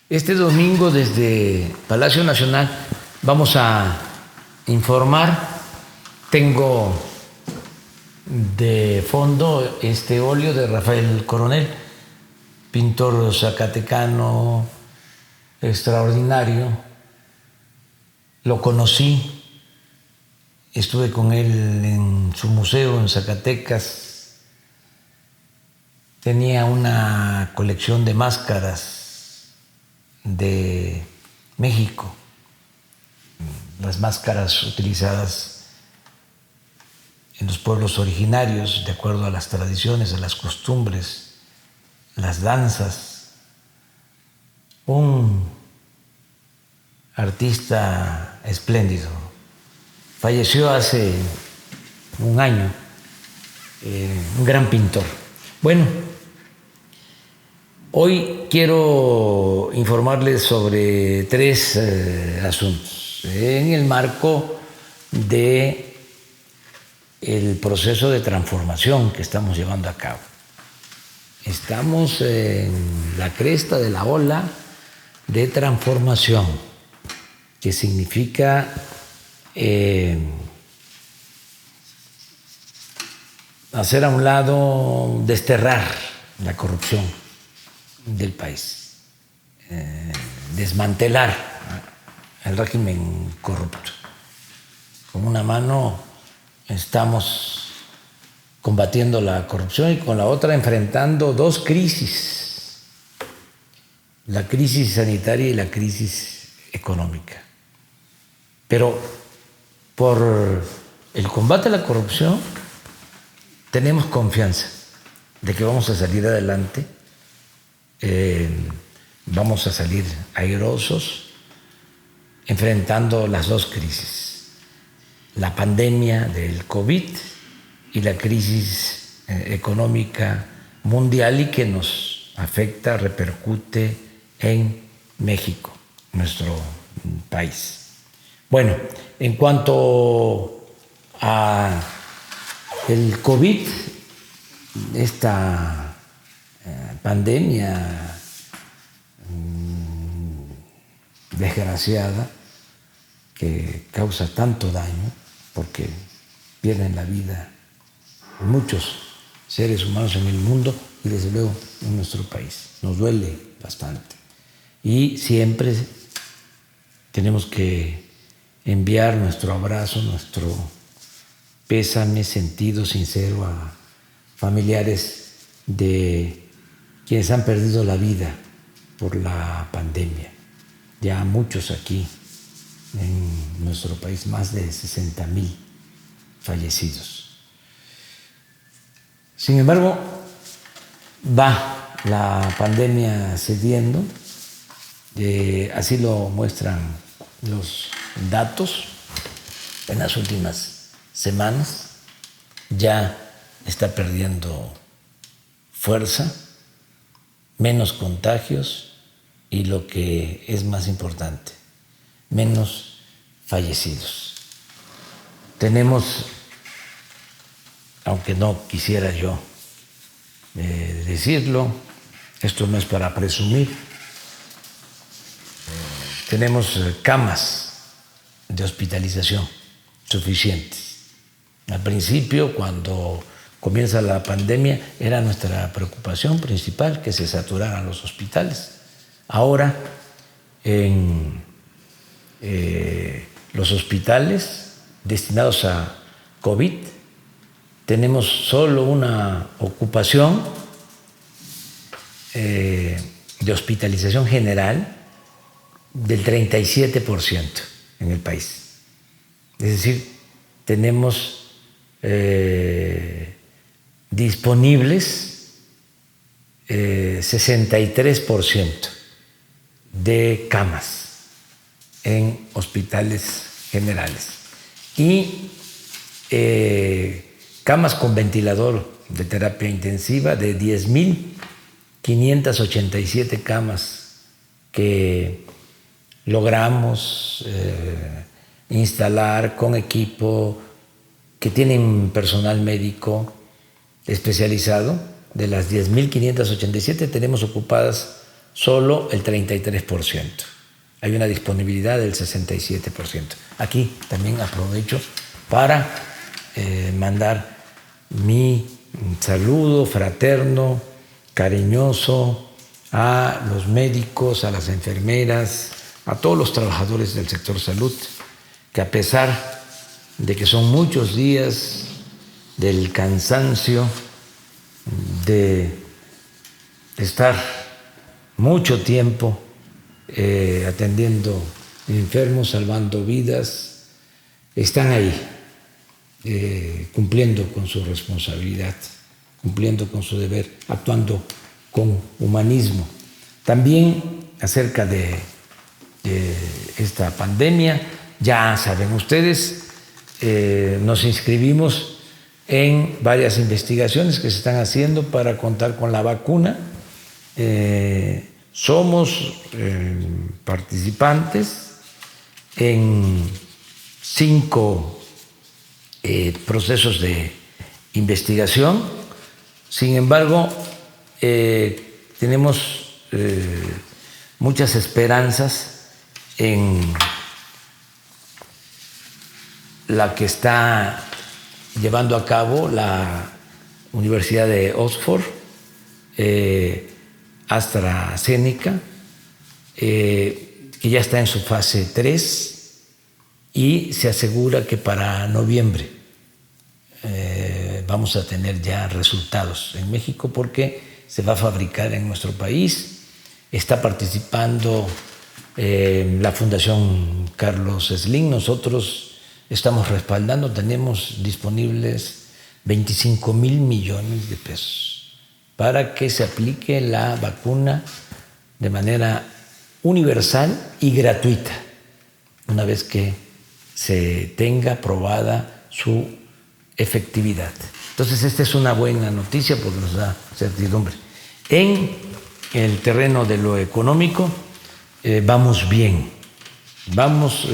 Este domingo desde Palacio Nacional vamos a informar. Tengo de fondo este óleo de Rafael Coronel, pintor zacatecano extraordinario. Lo conocí, estuve con él en su museo en Zacatecas. Tenía una colección de máscaras de México, las máscaras utilizadas en los pueblos originarios, de acuerdo a las tradiciones, a las costumbres, las danzas. Un artista espléndido. Falleció hace un año, un gran pintor. Bueno, hoy quiero informarles sobre tres asuntos en el marco de el proceso de transformación que estamos llevando a cabo. Estamos en la cresta de la ola de transformación, que significa hacer a un lado, desterrar la corrupción del país, desmantelar el régimen corrupto. Con una mano estamos combatiendo la corrupción y con la otra enfrentando dos crisis: la crisis sanitaria y la crisis económica. Pero por el combate a la corrupción tenemos confianza de que vamos a salir adelante, vamos a salir airosos enfrentando las dos crisis: la pandemia del COVID y la crisis económica mundial, y que nos afecta, repercute en México, nuestro país. Bueno, en cuanto a el COVID, esta pandemia desgraciada que causa tanto daño, porque pierden la vida muchos seres humanos en el mundo y desde luego en nuestro país. Nos duele bastante y siempre tenemos que enviar nuestro abrazo, nuestro pésame sentido sincero a familiares de quienes han perdido la vida por la pandemia. Ya muchos aquí en nuestro país, más de 60,000 fallecidos. Sin embargo, va la pandemia cediendo, así lo muestran los datos. En las últimas semanas ya está perdiendo fuerza, menos contagios y, lo que es más importante, menos fallecidos. Tenemos, aunque no quisiera yo decirlo, esto no es para presumir, tenemos camas de hospitalización suficientes. Al principio, cuando comienza la pandemia, era nuestra preocupación principal que se saturaran los hospitales. Ahora, en los hospitales destinados a COVID, tenemos solo una ocupación de hospitalización general del 37% en el país. Es decir, tenemos disponibles 63% de camas en hospitales generales y camas con ventilador de terapia intensiva de 10,587 camas que logramos instalar con equipo, que tienen personal médico especializado. De las 10,587 tenemos ocupadas solo el 33%. Hay una disponibilidad del 67%. Aquí también aprovecho para mandar mi saludo fraterno, cariñoso a los médicos, a las enfermeras, a todos los trabajadores del sector salud, que a pesar de que son muchos días del cansancio, de estar mucho tiempo atendiendo enfermos, salvando vidas, están ahí cumpliendo con su responsabilidad, cumpliendo con su deber, actuando con humanismo. También acerca de esta pandemia, ya saben ustedes, nos inscribimos en varias investigaciones que se están haciendo para contar con la vacuna. Somos participantes en 5 procesos de investigación. Sin embargo, tenemos muchas esperanzas en la que está llevando a cabo la Universidad de Oxford, AstraZeneca, que ya está en su fase 3 y se asegura que para noviembre vamos a tener ya resultados en México porque se va a fabricar en nuestro país. Está participando la Fundación Carlos Slim. Nosotros estamos respaldando, tenemos disponibles 25,000 millones de pesos para que se aplique la vacuna de manera universal y gratuita, una vez que se tenga probada su efectividad. Entonces, esta es una buena noticia porque nos da certidumbre. En el terreno de lo económico, vamos bien, vamos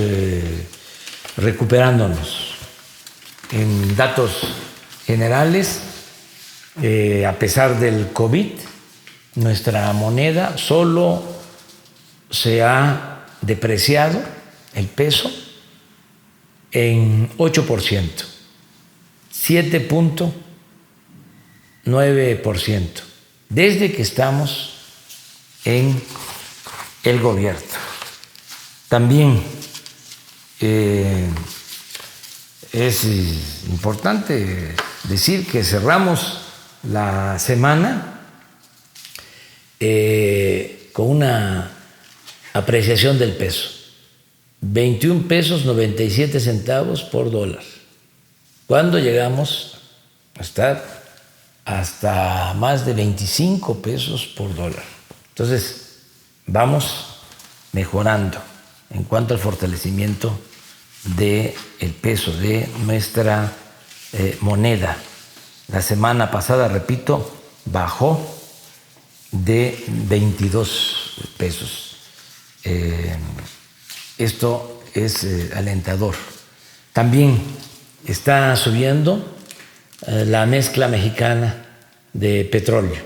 recuperándonos. En datos generales, a pesar del COVID, nuestra moneda solo se ha depreciado el peso en 8%, 7.9%, desde que estamos en el gobierno. También es importante decir que cerramos la semana con una apreciación del peso, 21 pesos 97 centavos por dólar, cuando llegamos a estar hasta más de 25 pesos por dólar. Entonces, vamos mejorando en cuanto al fortalecimiento del peso de nuestra moneda. La semana pasada, repito, bajó de 22 pesos. Esto es alentador. También está subiendo la mezcla mexicana de petróleo.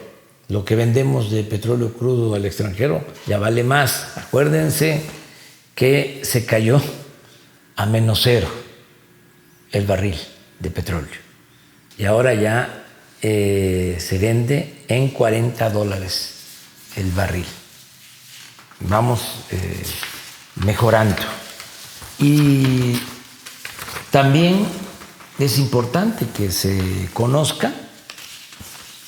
Lo que vendemos de petróleo crudo al extranjero ya vale más. Acuérdense que se cayó a -0 el barril de petróleo y ahora ya se vende en $40 el barril. Vamos mejorando. Y también es importante que se conozca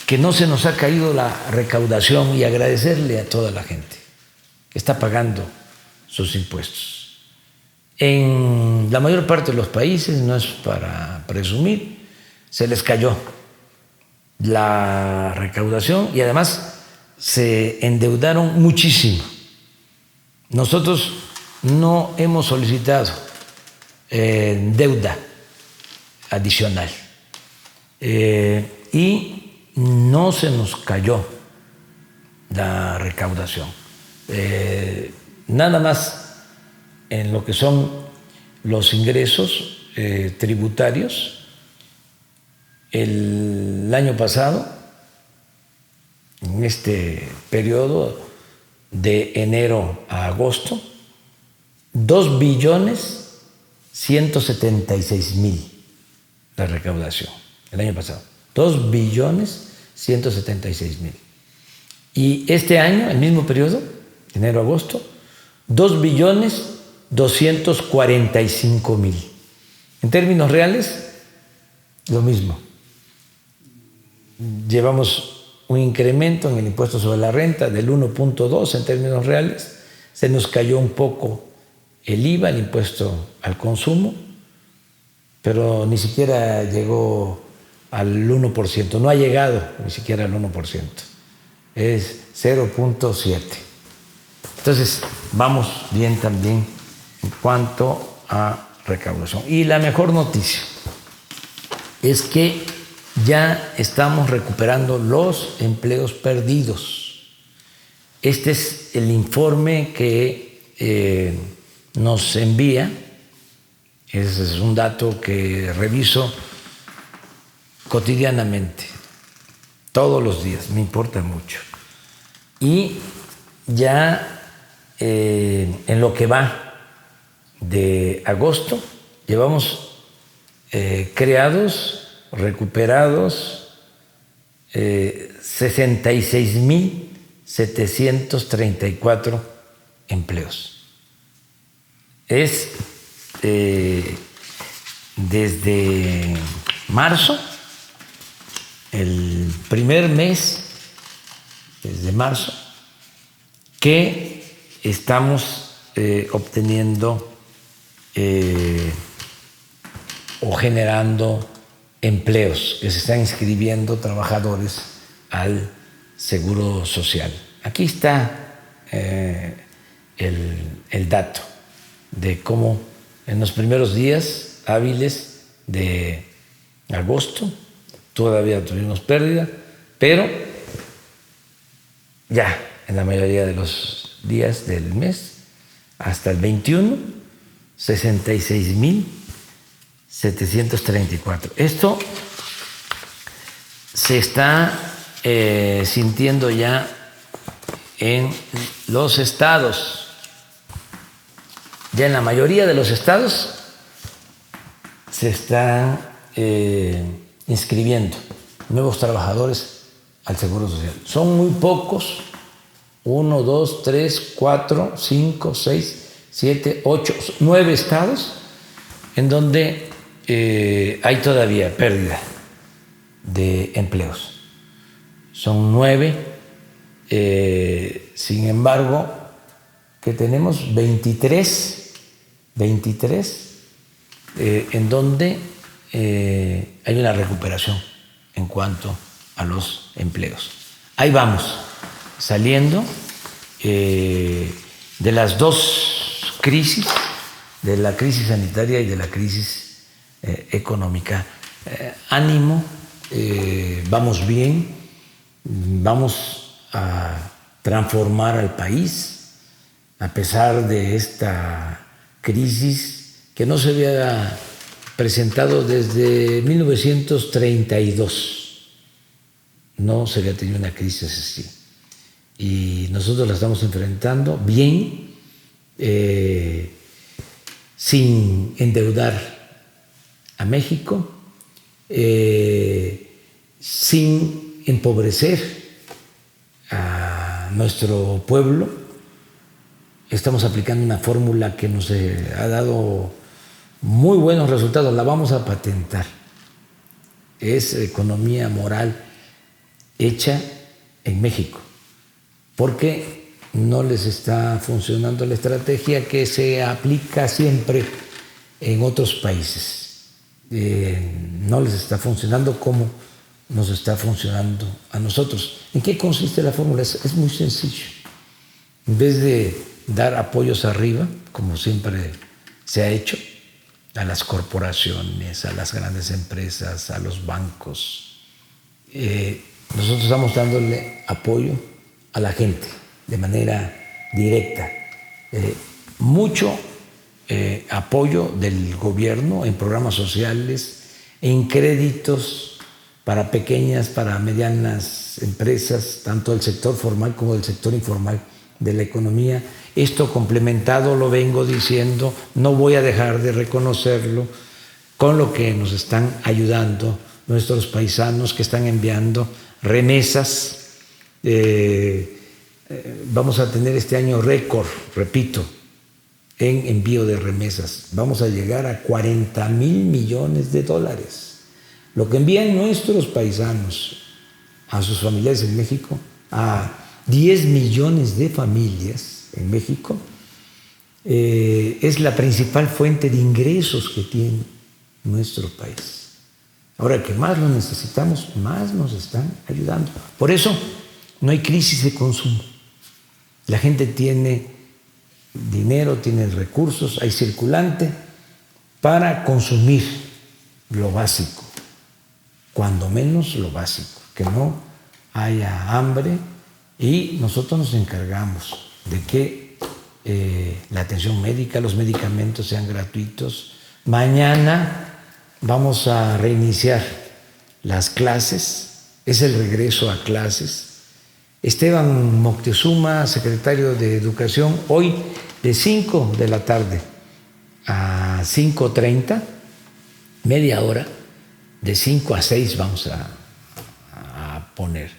que no se nos ha caído la recaudación y agradecerle a toda la gente que está pagando sus impuestos. En la mayor parte de los países, no es para presumir, se les cayó la recaudación y además se endeudaron muchísimo. Nosotros no hemos solicitado deuda adicional y no se nos cayó la recaudación. Nada más en lo que son los ingresos tributarios, el año pasado, en este periodo, de enero a agosto, 2.176.000 la recaudación el año pasado. 2.176.000. Y este año, el mismo periodo, enero a agosto, 2.245.000. En términos reales, lo mismo. Llevamos un incremento en el impuesto sobre la renta del 1.2 en términos reales. Se nos cayó un poco el IVA, el impuesto al consumo, pero ni siquiera llegó al 1%. No ha llegado ni siquiera al 1%. Es 0.7. Entonces, vamos bien también en cuanto a recaudación. Y la mejor noticia es que ya estamos recuperando los empleos perdidos. Este es el informe que nos envía. Ese es un dato que reviso cotidianamente, todos los días, me importa mucho. Y ya en lo que va de agosto, llevamos creados, recuperados 66.734 empleos. Es desde marzo, el primer mes, desde marzo, que estamos obteniendo o generando empleos, que se están inscribiendo trabajadores al Seguro Social. Aquí está el dato de cómo en los primeros días hábiles de agosto todavía tuvimos pérdida, pero ya en la mayoría de los días del mes, hasta el 21, 66.734. Esto se está sintiendo ya en los estados. Ya en la mayoría de los estados se están inscribiendo nuevos trabajadores al Seguro Social. Son muy pocos, 1, 2, 3, 4, 5, 6, 7, 8, 9 estados en donde hay todavía pérdida de empleos. Son 9, sin embargo, que tenemos 23 en donde hay una recuperación en cuanto a los empleos. Ahí vamos, saliendo de las dos crisis, de la crisis sanitaria y de la crisis económica. Ánimo, vamos bien, vamos a transformar al país a pesar de esta crisis que no se había presentado desde 1932. No se había tenido una crisis así. Y nosotros la estamos enfrentando bien, sin endeudar a México, sin empobrecer a nuestro pueblo. Estamos aplicando una fórmula que nos ha dado muy buenos resultados, la vamos a patentar. Es economía moral hecha en México, porque no les está funcionando la estrategia que se aplica siempre en otros países. No les está funcionando como nos está funcionando a nosotros. ¿En qué consiste la fórmula? Es muy sencillo. En vez de dar apoyos arriba, como siempre se ha hecho, a las corporaciones, a las grandes empresas, a los bancos, nosotros estamos dándole apoyo a la gente de manera directa. Mucho apoyo del gobierno en programas sociales, en créditos para pequeñas, para medianas empresas, tanto del sector formal como del sector informal de la economía. Esto complementado, lo vengo diciendo, no voy a dejar de reconocerlo, con lo que nos están ayudando nuestros paisanos que están enviando remesas. Vamos a tener este año récord, repito, en envío de remesas. Vamos a llegar a 40,000 millones de dólares. Lo que envían nuestros paisanos a sus familiares en México, a 10 millones de familias en México, es la principal fuente de ingresos que tiene nuestro país. Ahora que más lo necesitamos, más nos están ayudando. Por eso no hay crisis de consumo. La gente tiene dinero, tiene recursos, hay circulante para consumir lo básico, cuando menos lo básico, que no haya hambre, y nosotros nos encargamos de que la atención médica, los medicamentos sean gratuitos. Mañana vamos a reiniciar las clases, es el regreso a clases. Esteban Moctezuma, secretario de Educación, hoy de 5 de la tarde a 5:30, media hora, de 5 a 6 vamos a poner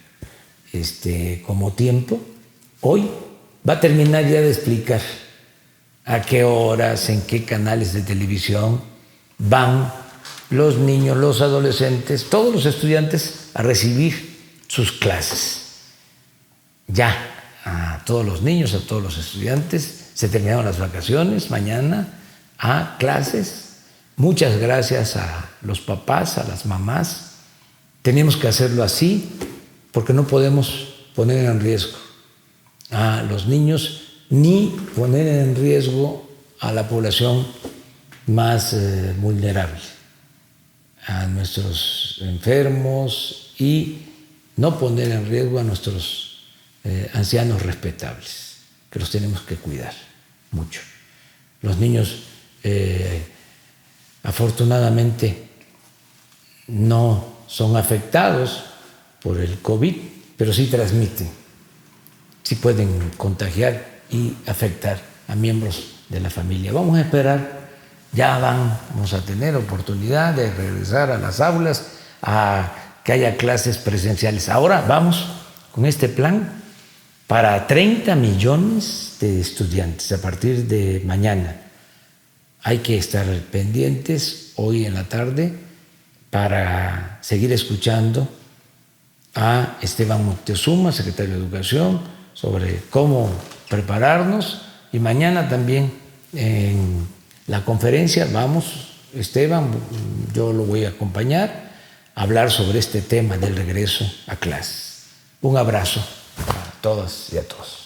como tiempo. Hoy va a terminar ya de explicar a qué horas, en qué canales de televisión van los niños, los adolescentes, todos los estudiantes a recibir sus clases. Ya a todos los niños, a todos los estudiantes, se terminaron las vacaciones, mañana a clases. Muchas gracias a los papás, a las mamás. Tenemos que hacerlo así porque no podemos poner en riesgo a los niños ni poner en riesgo a la población más vulnerable, a nuestros enfermos, y no poner en riesgo a nuestros ancianos respetables, que los tenemos que cuidar mucho. Los niños afortunadamente no son afectados por el COVID, pero sí transmiten, sí pueden contagiar y afectar a miembros de la familia. Vamos a esperar, ya vamos a tener oportunidad de regresar a las aulas, a que haya clases presenciales. Ahora vamos con este plan para 30 millones de estudiantes a partir de mañana. Hay que estar pendientes hoy en la tarde para seguir escuchando a Esteban Moctezuma, secretario de Educación, sobre cómo prepararnos, y mañana también en la conferencia vamos, Esteban, yo lo voy a acompañar, a hablar sobre este tema del regreso a clases. Un abrazo a todas y a todos.